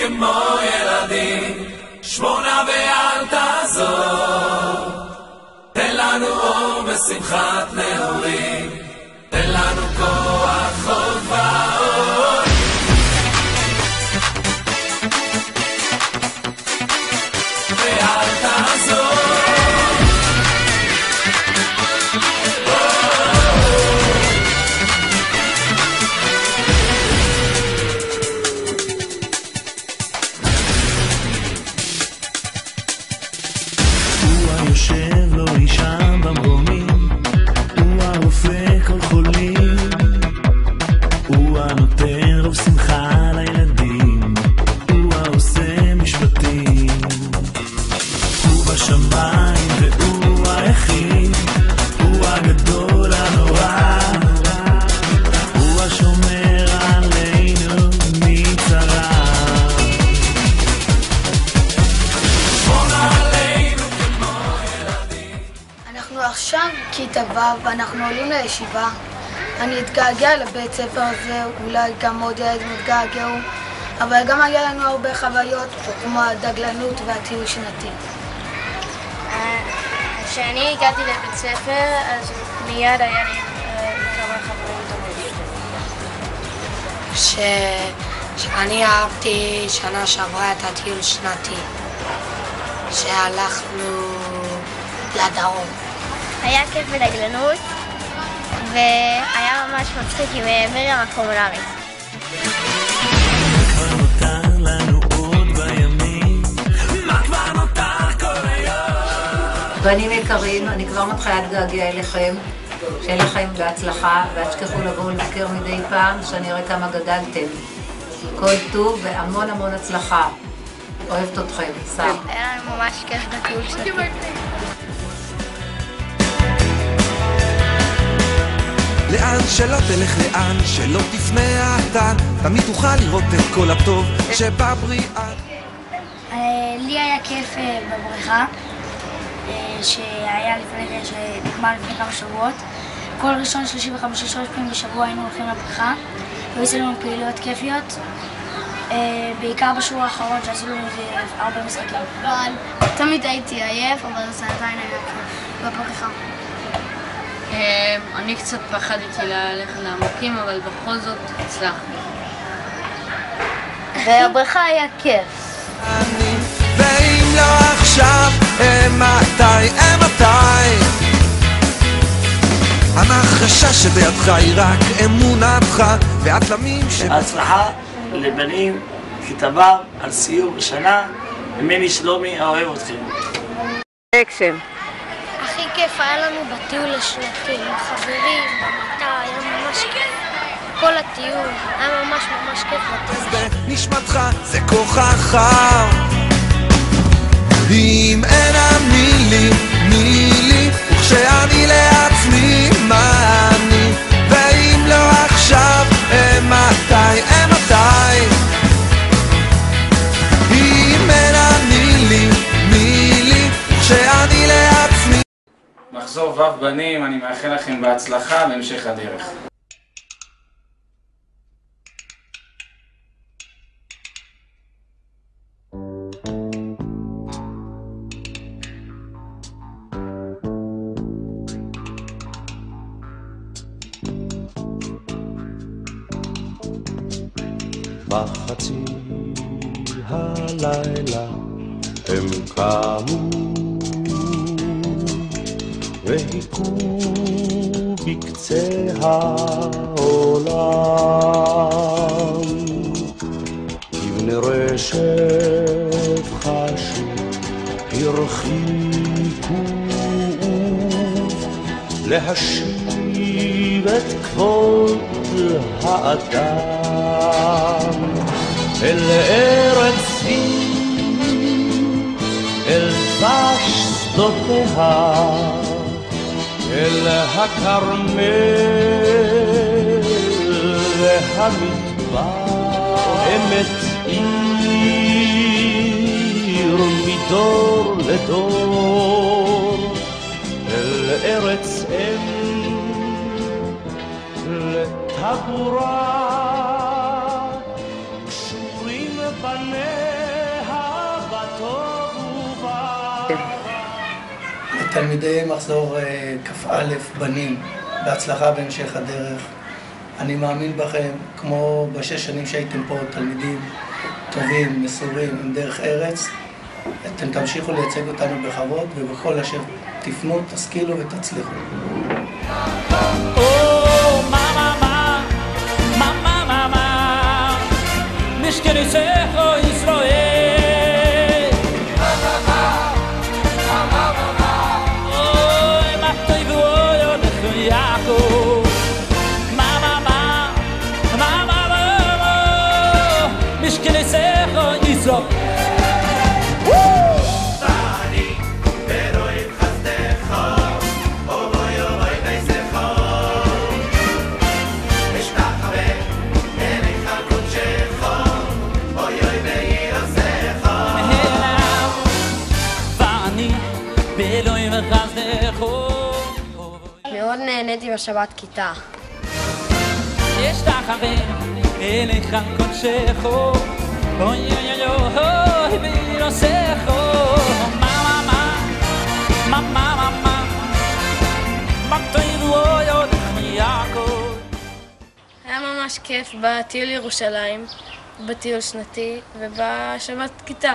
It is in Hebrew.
כמו ילדים, שמונה ואל תעזור. תן לנו אור ושמחת נעורים, תן לנו כוח עוד ועוד. ואל תעזור. יושב לו אי שם במרומים, הוא הרופא כל חולים, הוא הנותן רוב שמחה לילדים, הוא העושה משפטים, הוא בשמיים והוא היחיד, הוא הגדול הנורא, הוא השומר עלינו מצרה. אנחנו עכשיו כיתה ו' ואנחנו עולים לישיבה. אני אתגעגע לבית ספר הזה, אולי גם עוד ילד מתגעגעו, אבל גם היה לנו הרבה חוויות כמו הדגלנות והטיול שנתי. כשאני הגעתי לבית ספר, אז מיד היה לי כמה חברים טובים. שאני אהבתי שנה שעברה את הטיול שנתי, שהלכנו לדרום. היה כיף בדגלנות, והיה ממש מצחיק עם מרים הקומונרית. כבר נותר לנו עוד בימים, מה כבר נותר כל היום? בנים יקרים, אני כבר מתחילה להתגעגע אליכם, שיהיה לכם בהצלחה, והתשכחו לבוא לבקר מדי פעם, שאני אראה כמה גדלתם. כל טוב והמון המון הצלחה. אוהבת אתכם, שר. היה לנו ממש כיף בטיול שנתי. לאן שלא תלך, לאן שלא תפנה אתה, תמיד תוכל לראות את כל הטוב שבבריאה. לי היה כיף בבריכה, שהיה שנגמר לפני כמה שבועות. כל ראשון, שלישי וחמישי, 3 פעמים בשבוע היינו הולכים לבריכה, והיו לנו פעילויות כיפיות, בעיקר בשיעור האחרון שעשינו איזה 4 משחקים. תמיד הייתי עייף, אבל זה עדיין היה כיף בבריכה. אני קצת פחדתי ללכת לעמוקים, אבל בכל זאת הצלחתי. והבריכה היה כיף. ואם לא עכשיו, מתי, מתי? המחרשה שבידך היא רק אמונתך, והתלמים ההצלחה לבנים כיתה ו' על סיום השנה, ממני שלומי האוהב אתכם. אקשן. הכי כיף היה לנו בטיול השנתי, עם חברים, במטה, היה ממש כיף. כל הטיול, היה ממש כיף בטיול. נשמתך זה כוחך, אם אין מילי, וכשאני לעצמי מה אני, ואם לא עכשיו, מתי, מתי? אם אין מילי, וכשאני לעצמי. מחזור ו' בנים, אני מאחל לכם בהצלחה בהמשך הדרך. בחצי הלילה הם קמו והיכו בקצה העולם כבני רשף חשו הרחיקו להשיב את כבוד האדם אל ארץ אל דבש שדותיה אל הכרמל והמדבר אמת עיר מדור לדור אל ארץ לטבורה קשורים בנר התרגשתם? לתלמידי מחזור כ"א בנים, בהצלחה בהמשך הדרך. אני מאמין בכם, כמו בשש שנים שהייתם פה, תלמידים טובים, מסורים, עם דרך ארץ. אתם תמשיכו לייצג אותנו בכבוד, ובכל אשר תפנו, תשכילו ותצליחו. מאוד נהניתי בשבת כיתה. יש תחבר אליך קודשך, אוי אוי אוי בנושך, מה מה מה מה תגידו אוי עוד יעקב. היה ממש כיף בטיול ירושלים, בטיול שנתי ובשבת כיתה.